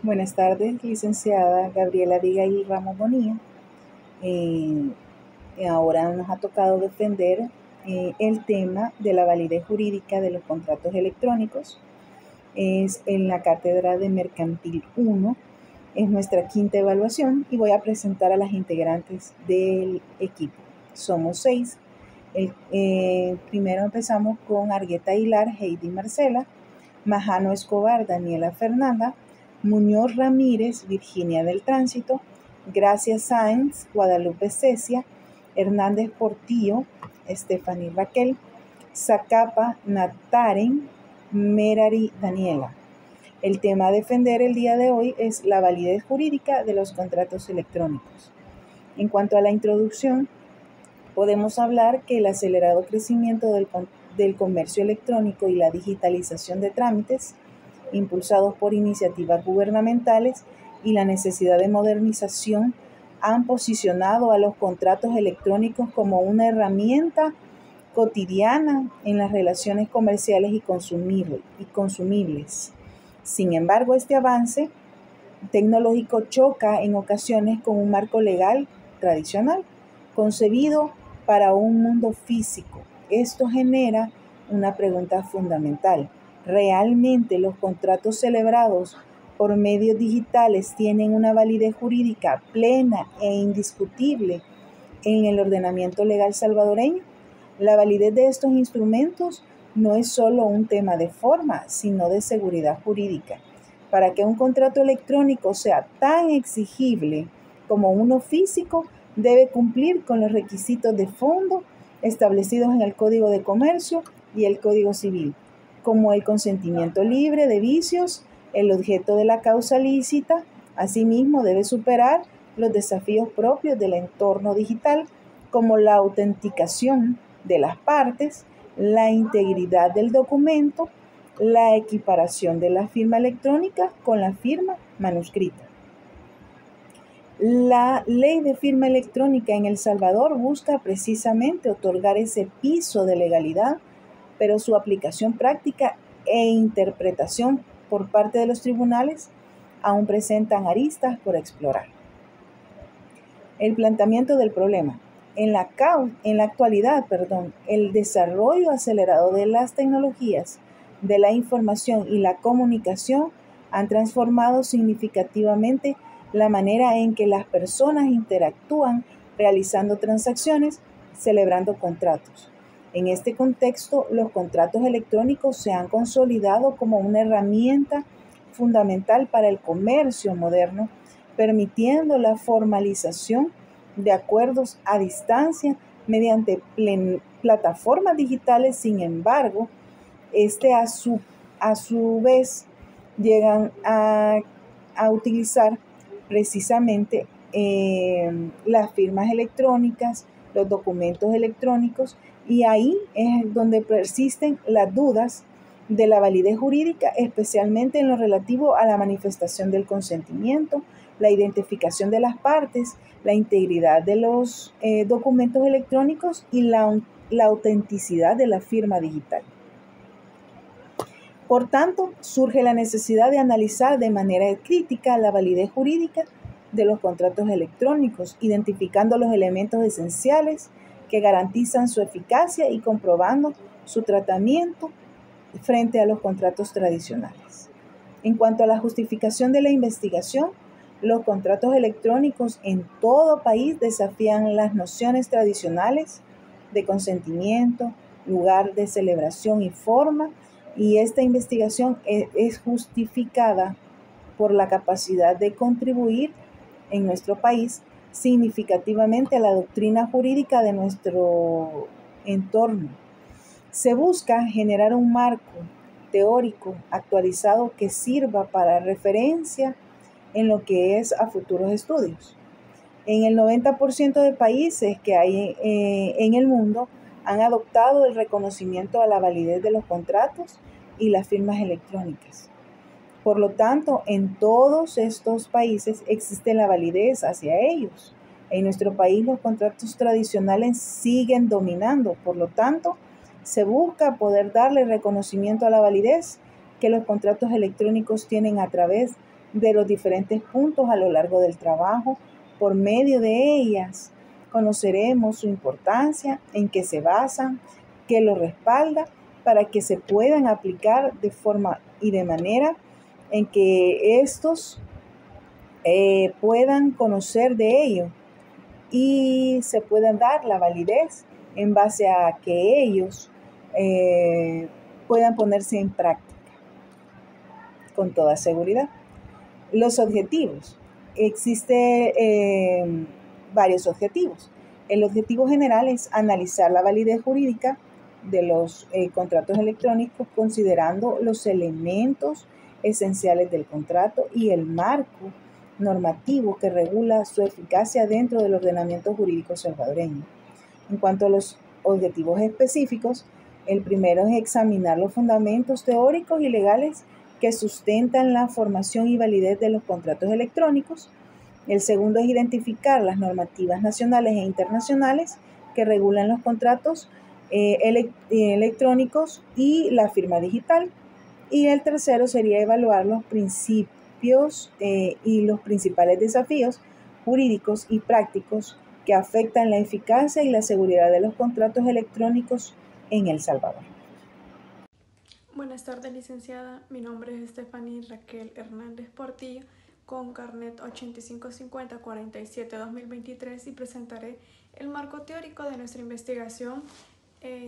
Buenas tardes, licenciada Gabriela Abigail Ramos Bonilla. Eh, Ahora nos ha tocado defender el tema de la validez jurídica de los contratos electrónicos. Es en la cátedra de Mercantil 1. Es nuestra quinta evaluación y voy a presentar a las integrantes del equipo. Somos 6. Primero empezamos con Argueta Aguilar, Heidi Marcela, Majano Escobar, Daniela Fernanda, Muñoz Ramírez, Virginia del Tránsito, Gracia Sáenz, Guadalupe Cecia, Hernández Portillo, Stephanie Raquel, Zacapa Nataren, Merari Daniela. El tema a defender el día de hoy es la validez jurídica de los contratos electrónicos. En cuanto a la introducción, podemos hablar que el acelerado crecimiento del comercio electrónico y la digitalización de trámites, impulsados por iniciativas gubernamentales y la necesidad de modernización, han posicionado a los contratos electrónicos como una herramienta cotidiana en las relaciones comerciales y consumibles. Sin embargo, este avance tecnológico choca en ocasiones con un marco legal tradicional, concebido para un mundo físico. Esto genera una pregunta fundamental. ¿Realmente los contratos celebrados por medios digitales tienen una validez jurídica plena e indiscutible en el ordenamiento legal salvadoreño? La validez de estos instrumentos no es solo un tema de forma, sino de seguridad jurídica. Para que un contrato electrónico sea tan exigible como uno físico, debe cumplir con los requisitos de fondo establecidos en el Código de Comercio y el Código Civil, como el consentimiento libre de vicios, el objeto de la causa lícita. Asimismo, debe superar los desafíos propios del entorno digital, como la autenticación de las partes, la integridad del documento, la equiparación de la firma electrónica con la firma manuscrita. La ley de firma electrónica en El Salvador busca precisamente otorgar ese piso de legalidad, pero su aplicación práctica e interpretación por parte de los tribunales aún presentan aristas por explorar. El planteamiento del problema. En la actualidad, el desarrollo acelerado de las tecnologías de la información y la comunicación han transformado significativamente la manera en que las personas interactúan realizando transacciones, celebrando contratos. En este contexto, los contratos electrónicos se han consolidado como una herramienta fundamental para el comercio moderno, permitiendo la formalización de acuerdos a distancia mediante plataformas digitales. Sin embargo, a su vez llegan a utilizar precisamente las firmas electrónicas, los documentos electrónicos, y ahí es donde persisten las dudas de la validez jurídica, especialmente en lo relativo a la manifestación del consentimiento, la identificación de las partes, la integridad de los documentos electrónicos y la autenticidad de la firma digital. Por tanto, surge la necesidad de analizar de manera crítica la validez jurídica de los contratos electrónicos, identificando los elementos esenciales que garantizan su eficacia y comprobando su tratamiento frente a los contratos tradicionales. En cuanto a la justificación de la investigación, los contratos electrónicos en todo país desafían las nociones tradicionales de consentimiento, lugar de celebración y forma, y esta investigación es justificada por la capacidad de contribuir en nuestro país significativamente a la doctrina jurídica de nuestro entorno. Se busca generar un marco teórico actualizado que sirva para referencia en lo que es a futuros estudios. En el 90% de países que hay en el mundo han adoptado el reconocimiento a la validez de los contratos y las firmas electrónicas. Por lo tanto, en todos estos países existe la validez hacia ellos. En nuestro país los contratos tradicionales siguen dominando. Por lo tanto, se busca poder darle reconocimiento a la validez que los contratos electrónicos tienen a través de los diferentes puntos a lo largo del trabajo. Por medio de ellas conoceremos su importancia, en qué se basan, qué lo respalda, para que se puedan aplicar de forma y de manera en que estos puedan conocer de ello y se puedan dar la validez en base a que ellos puedan ponerse en práctica con toda seguridad. Los objetivos. Existen varios objetivos. El objetivo general es analizar la validez jurídica de los contratos electrónicos considerando los elementos esenciales del contrato y el marco normativo que regula su eficacia dentro del ordenamiento jurídico salvadoreño. En cuanto a los objetivos específicos, el primero es examinar los fundamentos teóricos y legales que sustentan la formación y validez de los contratos electrónicos. El segundo es identificar las normativas nacionales e internacionales que regulan los contratos electrónicos y la firma digital. Y el tercero sería evaluar los principios y los principales desafíos jurídicos y prácticos que afectan la eficacia y la seguridad de los contratos electrónicos en El Salvador. Buenas tardes, licenciada. Mi nombre es Stephanie Raquel Hernández Portillo, con carnet 855047-2023, y presentaré el marco teórico de nuestra investigación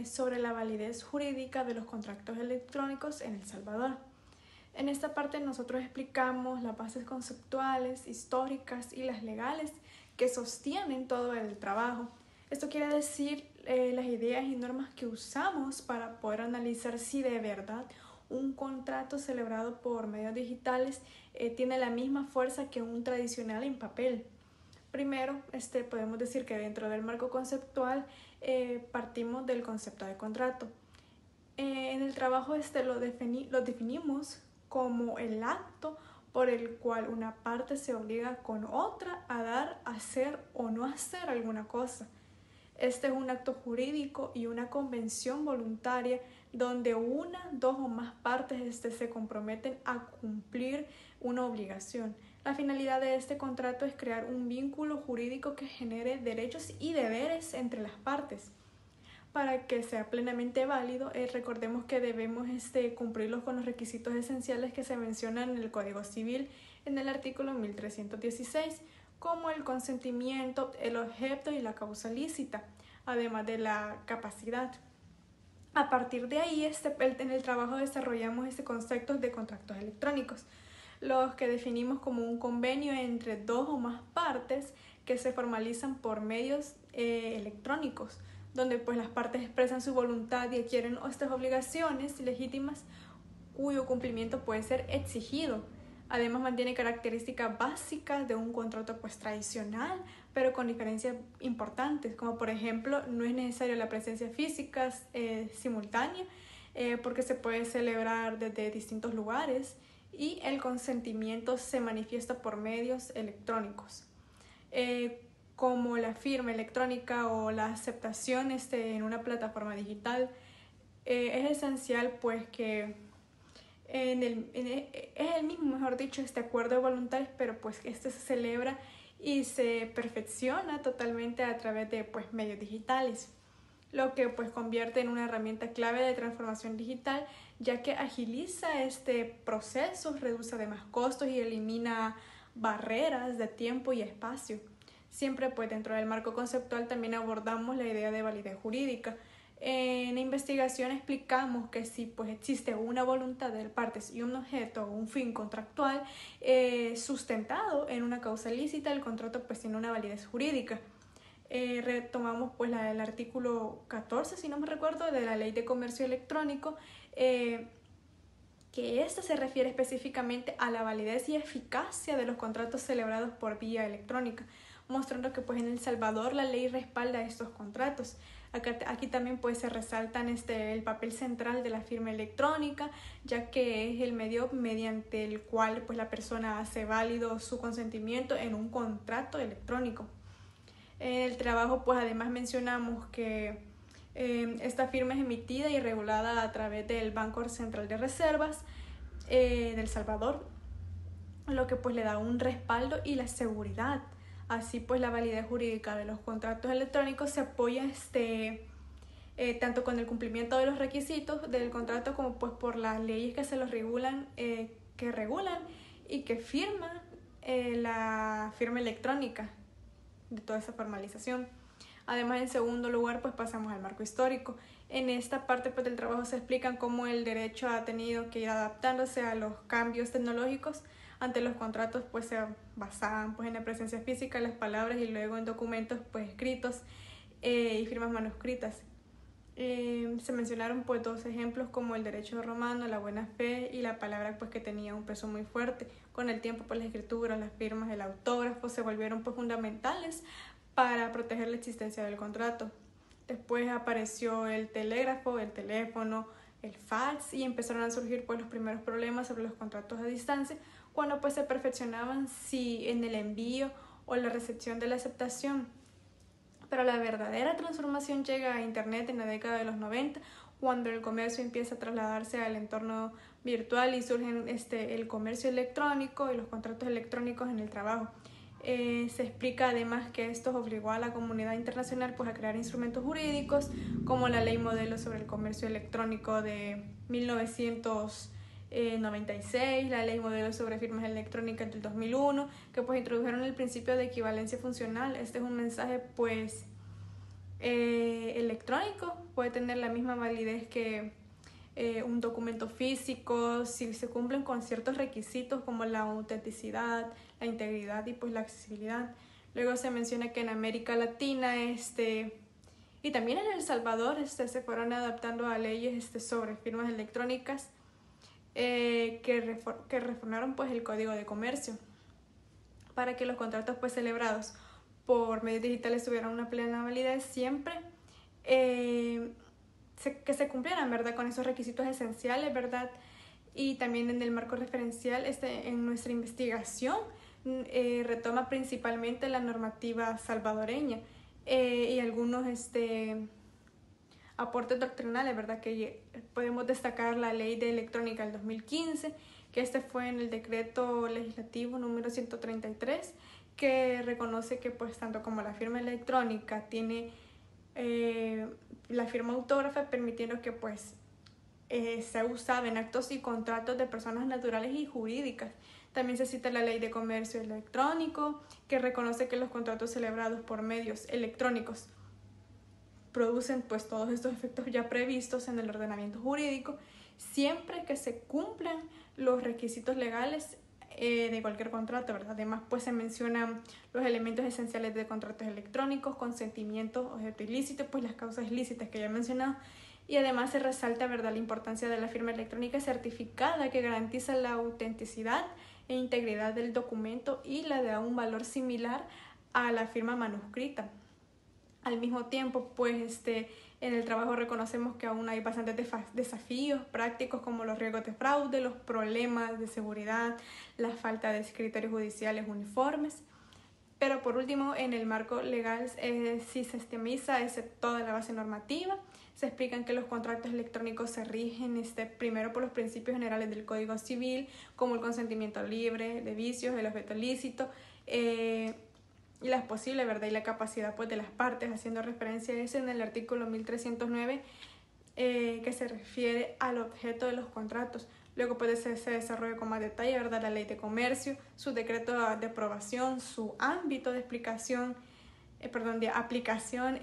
sobre la validez jurídica de los contratos electrónicos en El Salvador. En esta parte nosotros explicamos las bases conceptuales, históricas y las legales que sostienen todo el trabajo. Esto quiere decir las ideas y normas que usamos para poder analizar si de verdad un contrato celebrado por medios digitales tiene la misma fuerza que un tradicional en papel. Primero, podemos decir que dentro del marco conceptual partimos del concepto de contrato. En el trabajo lo definimos como el acto por el cual una parte se obliga con otra a dar, hacer o no hacer alguna cosa. Este es un acto jurídico y una convención voluntaria donde una, dos o más partes se comprometen a cumplir una obligación. La finalidad de este contrato es crear un vínculo jurídico que genere derechos y deberes entre las partes. Para que sea plenamente válido, recordemos que debemos cumplirlos con los requisitos esenciales que se mencionan en el Código Civil en el artículo 1316, como el consentimiento, el objeto y la causa lícita, además de la capacidad. A partir de ahí, en el trabajo desarrollamos conceptos de contratos electrónicos, los que definimos como un convenio entre dos o más partes que se formalizan por medios electrónicos, donde pues las partes expresan su voluntad y adquieren estas obligaciones legítimas cuyo cumplimiento puede ser exigido. Además mantiene características básicas de un contrato pues tradicional, pero con diferencias importantes, como por ejemplo no es necesario la presencia física simultánea porque se puede celebrar desde distintos lugares, y el consentimiento se manifiesta por medios electrónicos. Como la firma electrónica o la aceptación en una plataforma digital, es esencial pues que es el mismo, mejor dicho, este acuerdo de voluntades, pero pues se celebra y se perfecciona totalmente a través de pues medios digitales, lo que pues convierte en una herramienta clave de transformación digital, ya que agiliza este proceso, reduce además costos y elimina barreras de tiempo y espacio. Siempre pues dentro del marco conceptual también abordamos la idea de validez jurídica. En la investigación explicamos que si pues existe una voluntad de partes y un objeto o un fin contractual sustentado en una causa lícita, el contrato pues tiene una validez jurídica. Retomamos pues el artículo 14, si no me recuerdo, de la Ley de Comercio Electrónico, que esta se refiere específicamente a la validez y eficacia de los contratos celebrados por vía electrónica, mostrando que pues en El Salvador la ley respalda estos contratos. Aquí también pues se resaltan el papel central de la firma electrónica, ya que es el medio mediante el cual pues la persona hace válido su consentimiento en un contrato electrónico. En el trabajo pues además mencionamos que esta firma es emitida y regulada a través del Banco Central de Reservas de El Salvador, lo que pues le da un respaldo y la seguridad. Así pues la validez jurídica de los contratos electrónicos se apoya tanto con el cumplimiento de los requisitos del contrato como pues por las leyes que se los regulan, que regulan y que firman la firma electrónica de toda esa formalización. Además, en segundo lugar, pues pasamos al marco histórico. En esta parte pues, del trabajo se explican cómo el derecho ha tenido que ir adaptándose a los cambios tecnológicos. Ante los contratos pues se basaban pues, en la presencia física, las palabras y luego en documentos pues, escritos y firmas manuscritas. Se mencionaron pues 2 ejemplos como el derecho romano, la buena fe y la palabra pues que tenía un peso muy fuerte. Con el tiempo pues la escritura, las firmas, el autógrafo se volvieron pues fundamentales para proteger la existencia del contrato. Después apareció el telégrafo, el teléfono, el fax y empezaron a surgir pues los primeros problemas sobre los contratos a distancia cuando pues se perfeccionaban si en el envío o la recepción de la aceptación. Pero la verdadera transformación llega a Internet en la década de los 90, cuando el comercio empieza a trasladarse al entorno virtual y surgen el comercio electrónico y los contratos electrónicos en el trabajo. Se explica además que esto obligó a la comunidad internacional pues, a crear instrumentos jurídicos como la Ley Modelo sobre el Comercio Electrónico de 1996, la Ley Modelo sobre Firmas Electrónicas del 2001, que pues introdujeron el principio de equivalencia funcional. Este es un mensaje pues electrónico, puede tener la misma validez que un documento físico si se cumplen con ciertos requisitos como la autenticidad, la integridad y pues la accesibilidad. Luego se menciona que en América Latina y también en El Salvador se fueron adaptando a leyes sobre firmas electrónicas que reformaron pues el Código de Comercio para que los contratos pues celebrados por medios digitales tuvieran una plena validez siempre que se cumplieran, ¿verdad?, con esos requisitos esenciales, ¿verdad? Y también en el marco referencial, en nuestra investigación retoma principalmente la normativa salvadoreña y algunos aportes doctrinales, ¿verdad? Que podemos destacar la Ley de Electrónica del 2015, que fue en el decreto legislativo número 133, que reconoce que pues tanto como la firma electrónica tiene la firma autógrafa, permitiendo que pues sea usada en actos y contratos de personas naturales y jurídicas. También se cita la Ley de Comercio Electrónico, que reconoce que los contratos celebrados por medios electrónicos producen pues todos estos efectos ya previstos en el ordenamiento jurídico, siempre que se cumplan los requisitos legales de cualquier contrato, ¿verdad? Además, pues se mencionan los elementos esenciales de contratos electrónicos, consentimiento, objeto ilícito, pues las causas ilícitas que ya he mencionado, y además se resalta, ¿verdad?, la importancia de la firma electrónica certificada que garantiza la autenticidad e integridad del documento y la da un valor similar a la firma manuscrita. Al mismo tiempo, pues en el trabajo reconocemos que aún hay bastantes desafíos prácticos como los riesgos de fraude, los problemas de seguridad, la falta de criterios judiciales uniformes. Pero por último, en el marco legal sí se sistemiza toda la base normativa. Se explican que los contratos electrónicos se rigen primero por los principios generales del Código Civil, como el consentimiento libre de vicios, el objeto lícito, y las posibles, ¿verdad?, y la capacidad pues de las partes, haciendo referencia a eso en el artículo 1309 que se refiere al objeto de los contratos. Luego pues se desarrolla con más detalle, ¿verdad?, la Ley de Comercio, su decreto de aprobación, su ámbito de aplicación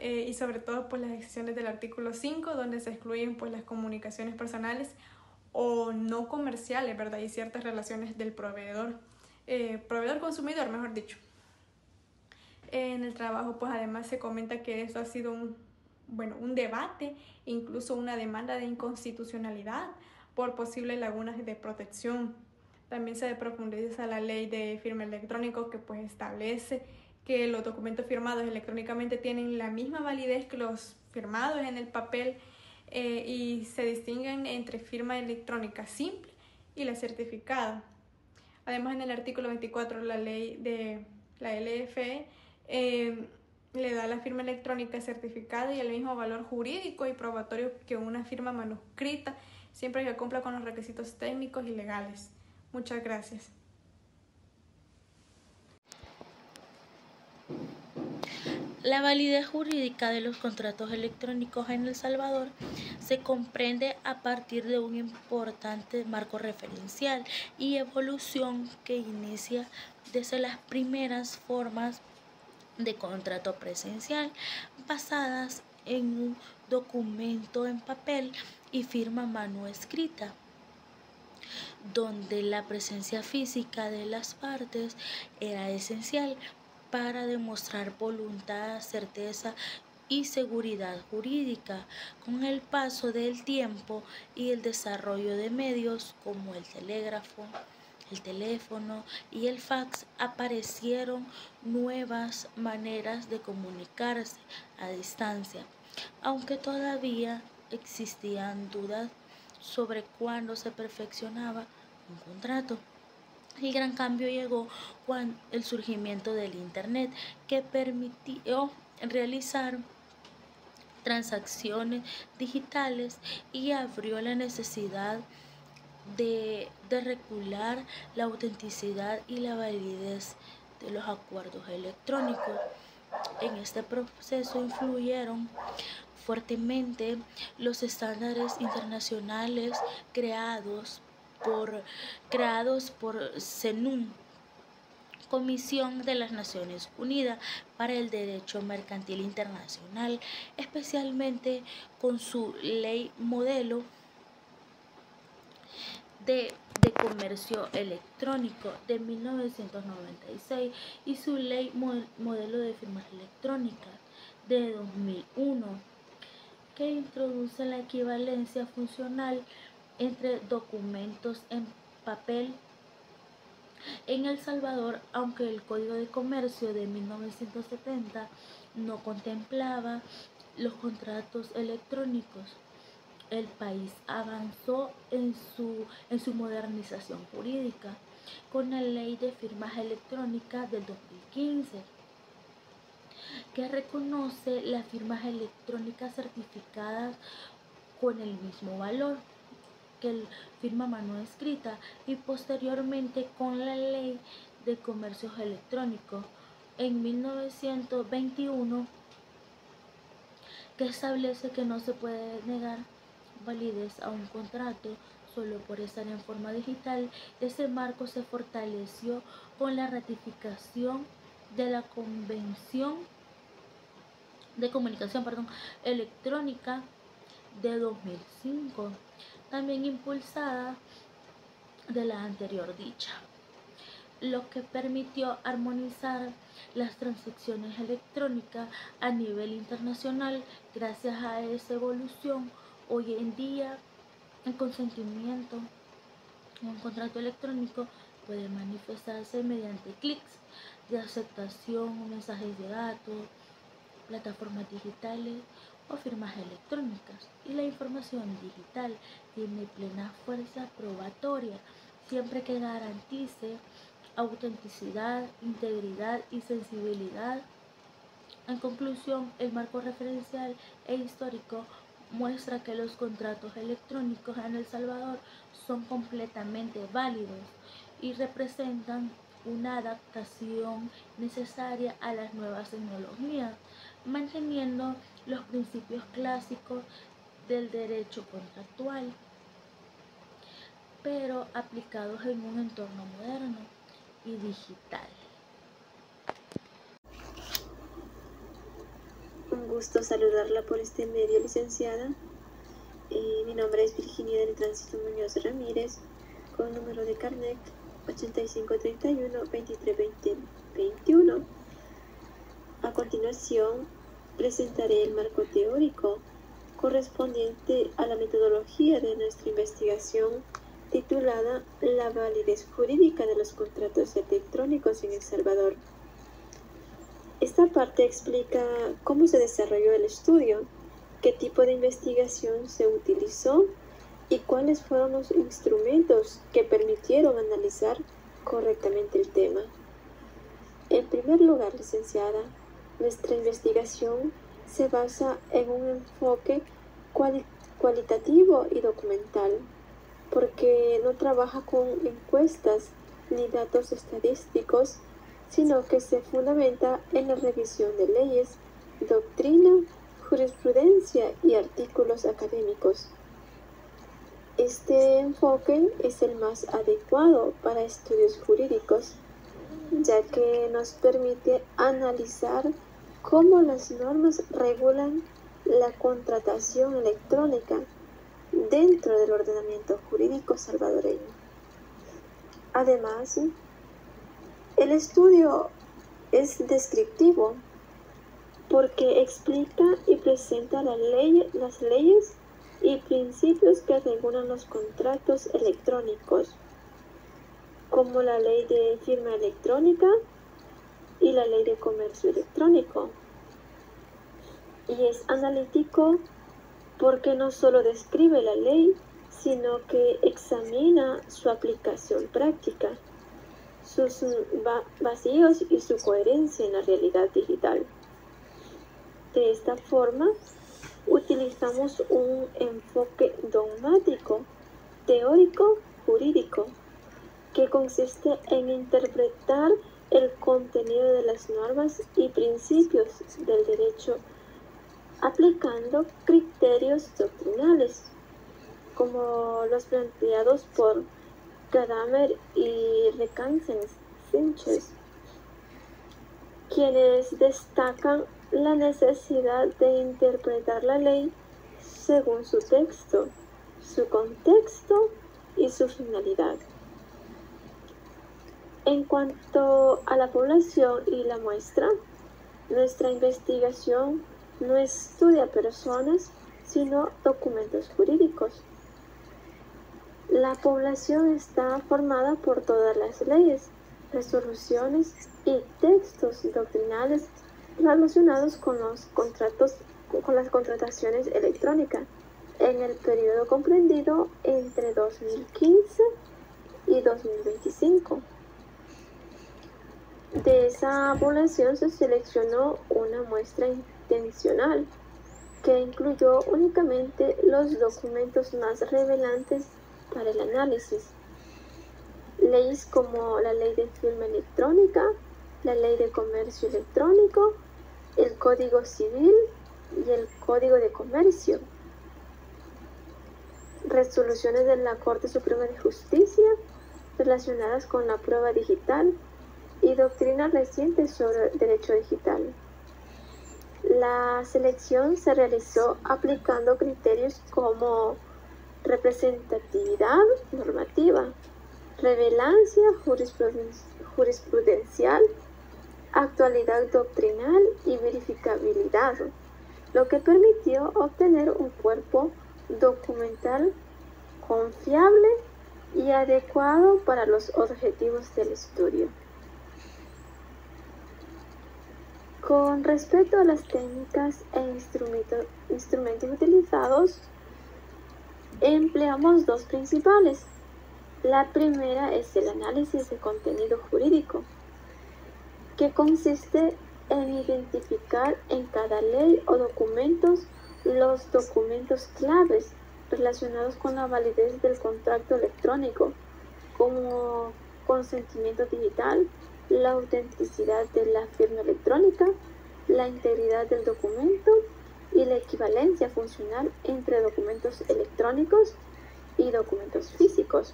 y sobre todo pues las excepciones del artículo 5, donde se excluyen pues las comunicaciones personales o no comerciales, ¿verdad?, y ciertas relaciones del proveedor-consumidor, mejor dicho. En el trabajo pues además se comenta que esto ha sido un debate, incluso una demanda de inconstitucionalidad por posibles lagunas de protección. También se profundiza la ley de firma electrónico que pues establece que los documentos firmados electrónicamente tienen la misma validez que los firmados en el papel y se distinguen entre firma electrónica simple y la certificada. Además, en el artículo 24 la ley de la LFE le da la firma electrónica certificada y el mismo valor jurídico y probatorio que una firma manuscrita, siempre que cumpla con los requisitos técnicos y legales. Muchas gracias. La validez jurídica de los contratos electrónicos en El Salvador se comprende a partir de un importante marco referencial y evolución que inicia desde las primeras formas de contrato presencial basadas en un documento en papel y firma a mano escrita, donde la presencia física de las partes era esencial para demostrar voluntad, certeza y seguridad jurídica. Con el paso del tiempo y el desarrollo de medios como el telégrafo, el teléfono y el fax, aparecieron nuevas maneras de comunicarse a distancia, aunque todavía existían dudas sobre cuándo se perfeccionaba un contrato. El gran cambio llegó con el surgimiento del Internet, que permitió realizar transacciones digitales y abrió la necesidad de regular la autenticidad y la validez de los acuerdos electrónicos. En este proceso influyeron fuertemente los estándares internacionales creados por CENUM, Comisión de las Naciones Unidas para el Derecho Mercantil Internacional, especialmente con su ley modelo de comercio electrónico de 1996 y su ley modelo de firmas electrónicas de 2001, que introduce la equivalencia funcional entre documentos en papel en El Salvador. Aunque el Código de Comercio de 1970 no contemplaba los contratos electrónicos, el país avanzó en su modernización jurídica con la Ley de Firmas Electrónicas del 2015, que reconoce las firmas electrónicas certificadas con el mismo valor que el firma a mano escrita, y posteriormente con la Ley de Comercios Electrónicos en 1921, que establece que no se puede negar validez a un contrato solo por estar en forma digital. Ese marco se fortaleció con la ratificación de la Convención de Comunicación Electrónica de 2005, también impulsada de la anterior dicha, lo que permitió armonizar las transacciones electrónicas a nivel internacional. Gracias a esa evolución, hoy en día el consentimiento en un contrato electrónico puede manifestarse mediante clics de aceptación, mensajes de datos, plataformas digitales o firmas electrónicas, y la información digital tiene plena fuerza probatoria siempre que garantice autenticidad, integridad y sensibilidad. En conclusión, el marco referencial e histórico muestra que los contratos electrónicos en El Salvador son completamente válidos y representan una adaptación necesaria a las nuevas tecnologías, manteniendo los principios clásicos del derecho contractual, pero aplicados en un entorno moderno y digital. Un gusto saludarla por este medio, licenciada. Mi nombre es Virginia del Tránsito Muñoz Ramírez, con número de carnet 8531-2320-21. A continuación, presentaré el marco teórico correspondiente a la metodología de nuestra investigación titulada La validez jurídica de los contratos electrónicos en El Salvador. Esta parte explica cómo se desarrolló el estudio, qué tipo de investigación se utilizó y cuáles fueron los instrumentos que permitieron analizar correctamente el tema. En primer lugar, licenciada, nuestra investigación se basa en un enfoque cualitativo y documental, porque no trabaja con encuestas ni datos estadísticos, sino que se fundamenta en la revisión de leyes doctrina, jurisprudencia y artículos académicos. Este enfoque es el más adecuado para estudios jurídicos, ya que nos permite analizar cómo las normas regulan la contratación electrónica dentro del ordenamiento jurídico salvadoreño. Además, el estudio es descriptivo porque explica y presenta las leyes y principios que regulan los contratos electrónicos, como la ley de firma electrónica y la ley de comercio electrónico. Y es analítico porque no solo describe la ley, sino que examina su aplicación práctica, sus vacíos y su coherencia en la realidad digital. De esta forma, utilizamos un enfoque dogmático, teórico, jurídico, que consiste en interpretar el contenido de las normas y principios del derecho aplicando criterios doctrinales, como los planteados por Gadamer y Recasens-Sánchez, quienes destacan la necesidad de interpretar la ley según su texto, su contexto y su finalidad. En cuanto a la población y la muestra, nuestra investigación no estudia personas, sino documentos jurídicos. La población está formada por todas las leyes, resoluciones y textos doctrinales relacionados con los contratos, con las contrataciones electrónicas en el periodo comprendido entre 2015 y 2025. De esa población se seleccionó una muestra intencional que incluyó únicamente los documentos más relevantes para el análisis. Leyes como la ley de firma electrónica, la ley de comercio electrónico, el Código Civil y el Código de Comercio. Resoluciones de la Corte Suprema de Justicia relacionadas con la prueba digital y doctrina reciente sobre derecho digital. La selección se realizó aplicando criterios como representatividad normativa, relevancia jurisprudencial, actualidad doctrinal y verificabilidad, lo que permitió obtener un cuerpo documental confiable y adecuado para los objetivos del estudio. Con respecto a las técnicas e instrumentos utilizados, empleamos dos principales. La primera es el análisis de contenido jurídico, que consiste en identificar en cada ley o documentos los documentos claves relacionados con la validez del contrato electrónico, como consentimiento digital, la autenticidad de la firma electrónica, la integridad del documento y la equivalencia funcional entre documentos electrónicos y documentos físicos.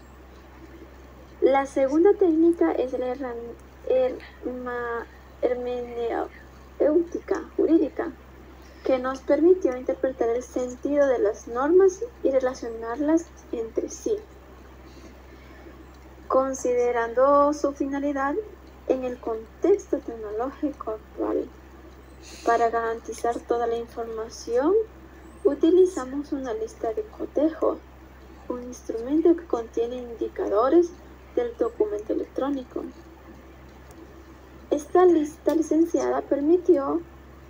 La segunda técnica es la hermenéutica jurídica, que nos permitió interpretar el sentido de las normas y relacionarlas entre sí, considerando su finalidad en el contexto tecnológico actual. Para garantizar toda la información, utilizamos una lista de cotejo, un instrumento que contiene indicadores del documento electrónico. Esta lista licenciada permitió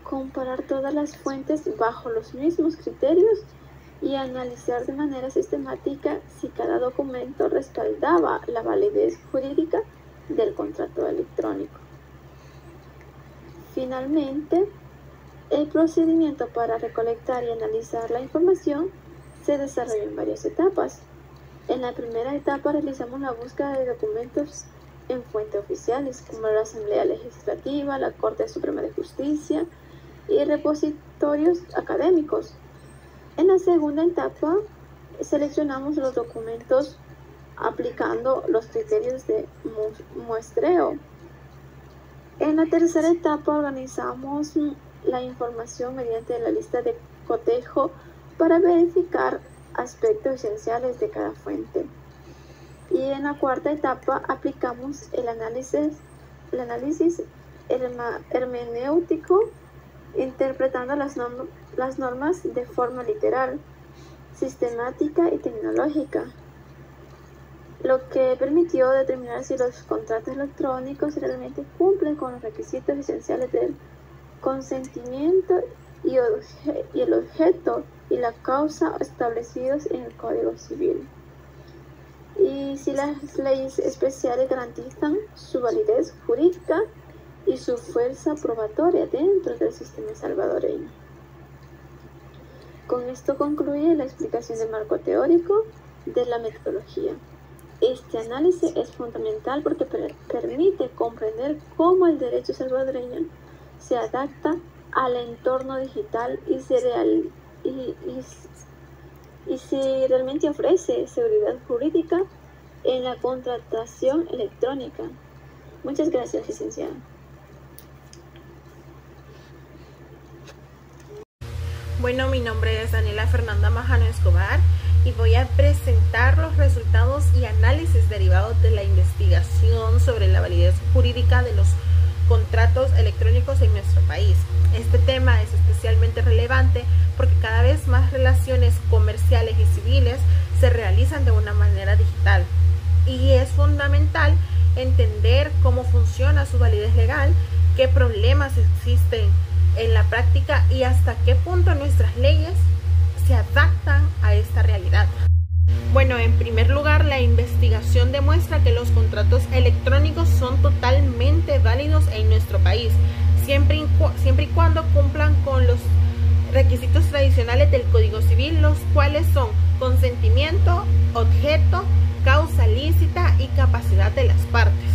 comparar todas las fuentes bajo los mismos criterios y analizar de manera sistemática si cada documento respaldaba la validez jurídica del contrato electrónico. Finalmente, el procedimiento para recolectar y analizar la información se desarrolló en varias etapas. En la primera etapa realizamos la búsqueda de documentos en fuentes oficiales, como la Asamblea Legislativa, la Corte Suprema de Justicia, y repositorios académicos. En la segunda etapa, seleccionamos los documentos aplicando los criterios de muestreo. En la tercera etapa, organizamos la información mediante la lista de cotejo para verificar aspectos esenciales de cada fuente. Y en la cuarta etapa, aplicamos el análisis hermenéutico, interpretando las normas de forma literal, sistemática y tecnológica, lo que permitió determinar si los contratos electrónicos realmente cumplen con los requisitos esenciales del consentimiento y el objeto y la causa establecidos en el Código Civil, y si las leyes especiales garantizan su validez jurídica y su fuerza probatoria dentro del sistema salvadoreño. Con esto concluye la explicación del marco teórico de la metodología. Este análisis es fundamental porque permite comprender cómo el derecho salvadoreño se adapta al entorno digital y si realmente ofrece seguridad jurídica en la contratación electrónica. Muchas gracias, licenciada. Bueno, mi nombre es Daniela Fernanda Majano Escobar y voy a presentar los resultados y análisis derivados de la investigación sobre la validez jurídica de los contratos electrónicos en nuestro país. Este tema es especialmente relevante porque cada vez más relaciones comerciales y civiles se realizan de una manera digital y es fundamental entender cómo funciona su validez legal, qué problemas existen en la práctica y hasta qué punto nuestras leyes se adaptan a esta realidad. Bueno, en primer lugar, la investigación demuestra que los contratos electrónicos son totalmente válidos en nuestro país, siempre y cuando cumplan con los requisitos tradicionales del Código Civil, los cuales son consentimiento, objeto, causa lícita y capacidad de las partes.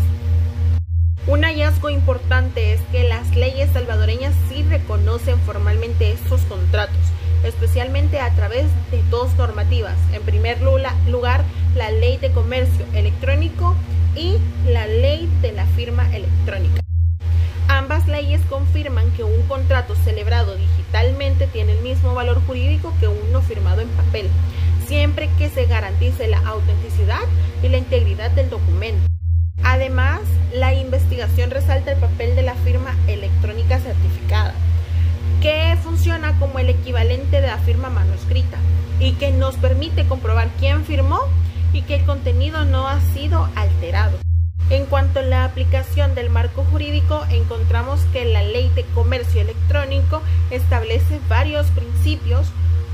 Un hallazgo importante es que las leyes salvadoreñas sí reconocen formalmente estos contratos, especialmente a través de dos normativas. En primer lugar, la Ley de Comercio Electrónico y la Ley de la Firma Electrónica. Ambas leyes confirman que un contrato celebrado digitalmente tiene el mismo valor jurídico que uno firmado en papel, siempre que se garantice la autenticidad y la integridad del documento. Además, la investigación resalta el papel de la firma electrónica certificada, que funciona como el equivalente de la firma manuscrita y que nos permite comprobar quién firmó y que el contenido no ha sido alterado. En cuanto a la aplicación del marco jurídico, encontramos que la Ley de Comercio Electrónico establece varios principios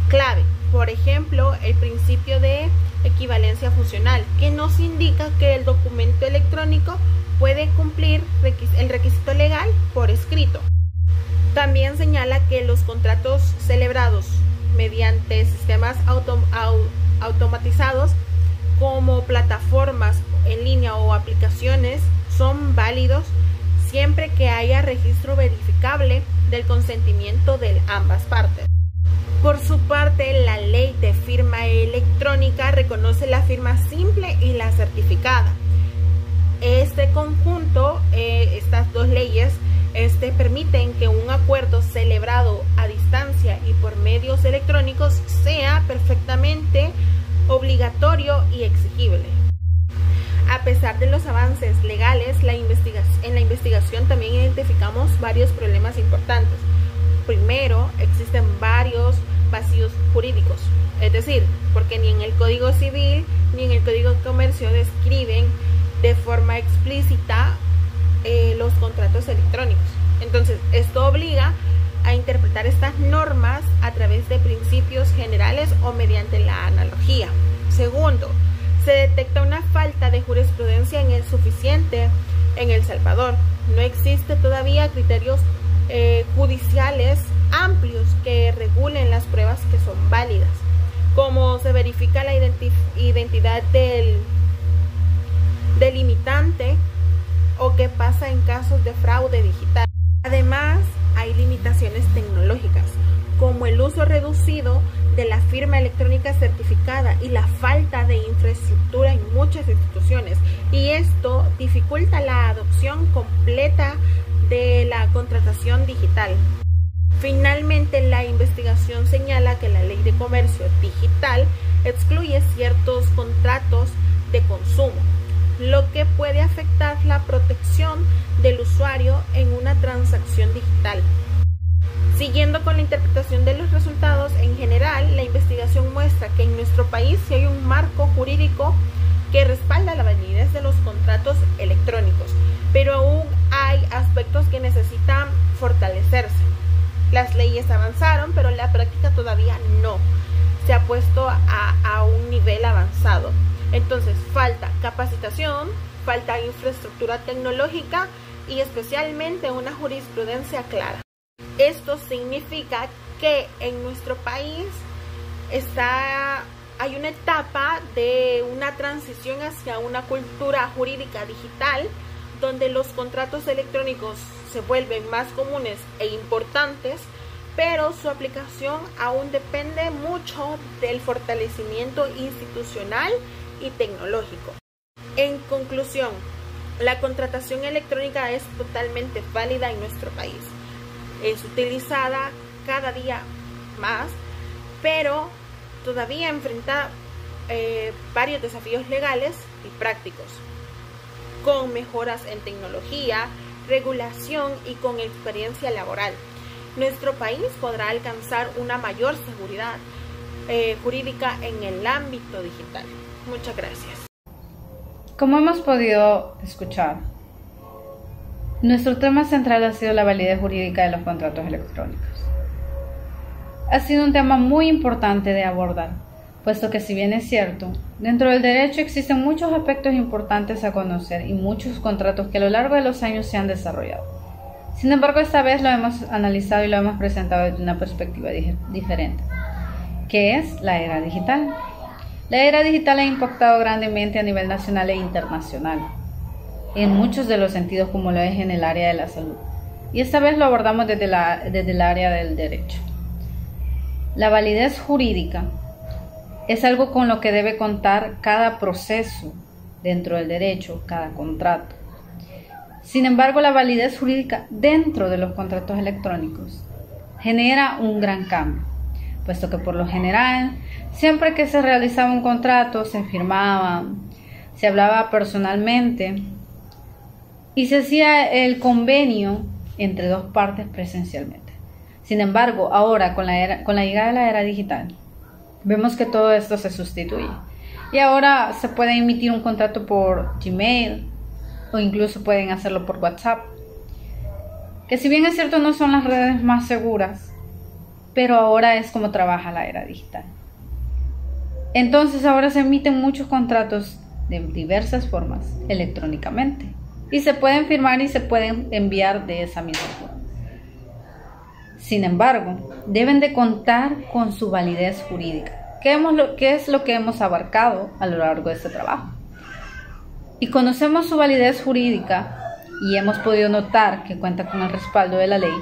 clave. Por ejemplo, el principio de equivalencia funcional, que nos indica que el documento electrónico puede cumplir el requisito legal por escrito. También señala que los contratos celebrados mediante sistemas automatizados como plataformas en línea o aplicaciones son válidos siempre que haya registro verificable del consentimiento de ambas partes. Por su parte, la Ley de Firma Electrónica reconoce la firma simple y la certificada. Este conjunto, estas dos leyes, permiten que un acuerdo celebrado a distancia y por medios electrónicos sea perfectamente obligatorio y exigible. A pesar de los avances legales, en la investigación también identificamos varios problemas importantes. Primero, existen varios vacíos jurídicos, es decir, porque ni en el Código Civil ni en el Código de Comercio describen de forma explícita los contratos electrónicos. Entonces, esto obliga a interpretar estas normas a través de principios generales o mediante la analogía. Segundo, se detecta una falta de jurisprudencia suficiente en El Salvador. No existe todavía criterios judiciales amplios que regulen las pruebas que son válidas, como se verifica la identidad del delimitante o qué pasa en casos de fraude digital. Además, hay hay limitaciones tecnológicas, como el uso reducido de la firma electrónica certificada y la falta de infraestructura en muchas instituciones, y esto dificulta la adopción completa de la contratación digital. Finalmente, la investigación señala que la Ley de Comercio Digital excluye ciertos contratos de consumo, lo que puede afectar la protección del usuario en una transacción digital. Siguiendo con la interpretación de los resultados, en general, la investigación muestra que en nuestro país sí hay un marco jurídico que respalda la validez de los contratos electrónicos, pero aún hay aspectos que necesitan fortalecerse. Las leyes avanzaron, pero la práctica todavía no se ha puesto a un nivel avanzado. Entonces, falta capacitación, falta infraestructura tecnológica y especialmente una jurisprudencia clara. Esto significa que en nuestro país hay una etapa de una transición hacia una cultura jurídica digital, donde los contratos electrónicos se vuelven más comunes e importantes, pero su aplicación aún depende mucho del fortalecimiento institucional y tecnológico. En conclusión, la contratación electrónica es totalmente válida en nuestro país. Es utilizada cada día más, pero todavía enfrenta varios desafíos legales y prácticos, con mejoras en tecnología, regulación y con experiencia laboral. Nuestro país podrá alcanzar una mayor seguridad jurídica en el ámbito digital. Muchas gracias. Como hemos podido escuchar, nuestro tema central ha sido la validez jurídica de los contratos electrónicos. Ha sido un tema muy importante de abordar, puesto que, si bien es cierto, dentro del derecho existen muchos aspectos importantes a conocer y muchos contratos que a lo largo de los años se han desarrollado. Sin embargo, esta vez lo hemos analizado y lo hemos presentado desde una perspectiva diferente, que es la era digital. La era digital ha impactado grandemente a nivel nacional e internacional, en muchos de los sentidos, como lo es en el área de la salud. Y esta vez lo abordamos desde el área del derecho. La validez jurídica es algo con lo que debe contar cada proceso dentro del derecho, cada contrato. Sin embargo, la validez jurídica dentro de los contratos electrónicos genera un gran cambio, puesto que por lo general, siempre que se realizaba un contrato, se firmaba, se hablaba personalmente y se hacía el convenio entre dos partes presencialmente. Sin embargo, ahora con la llegada de la era digital, vemos que todo esto se sustituye y ahora se puede emitir un contrato por Gmail o incluso pueden hacerlo por WhatsApp, que si bien es cierto no son las redes más seguras, pero ahora es como trabaja la era digital. Entonces ahora se emiten muchos contratos de diversas formas electrónicamente y se pueden firmar y se pueden enviar de esa misma forma. Sin embargo, deben de contar con su validez jurídica, que es lo que hemos abarcado a lo largo de este trabajo. Y conocemos su validez jurídica y hemos podido notar que cuenta con el respaldo de la ley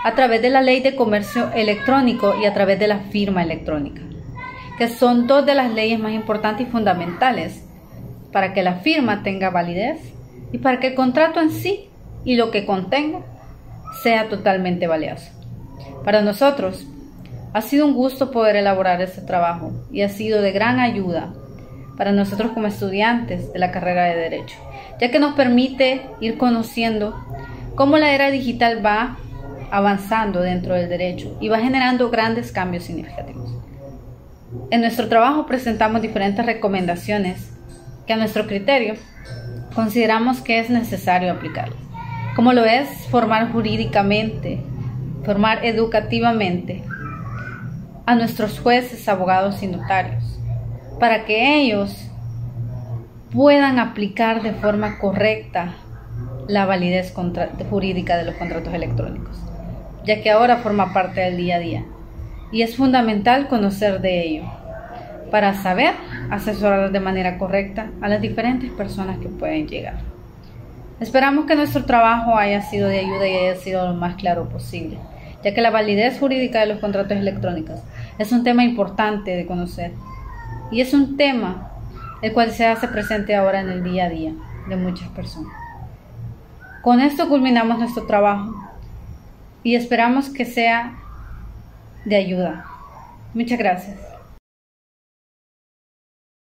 a través de la Ley de Comercio Electrónico y a través de la firma electrónica, que son dos de las leyes más importantes y fundamentales para que la firma tenga validez y para que el contrato en sí y lo que contenga sea totalmente valioso. Para nosotros ha sido un gusto poder elaborar este trabajo y ha sido de gran ayuda para nosotros como estudiantes de la carrera de Derecho, ya que nos permite ir conociendo cómo la era digital va avanzando dentro del derecho y va generando grandes cambios significativos. En nuestro trabajo presentamos diferentes recomendaciones que a nuestro criterio consideramos que es necesario aplicarlas, como lo es formar jurídicamente, formar educativamente a nuestros jueces, abogados y notarios, para que ellos puedan aplicar de forma correcta la validez jurídica de los contratos electrónicos, ya que ahora forma parte del día a día y es fundamental conocer de ello para saber asesorar de manera correcta a las diferentes personas que pueden llegar. Esperamos que nuestro trabajo haya sido de ayuda y haya sido lo más claro posible, ya que la validez jurídica de los contratos electrónicos es un tema importante de conocer y es un tema el cual se hace presente ahora en el día a día de muchas personas. Con esto culminamos nuestro trabajo y esperamos que sea de ayuda. Muchas gracias.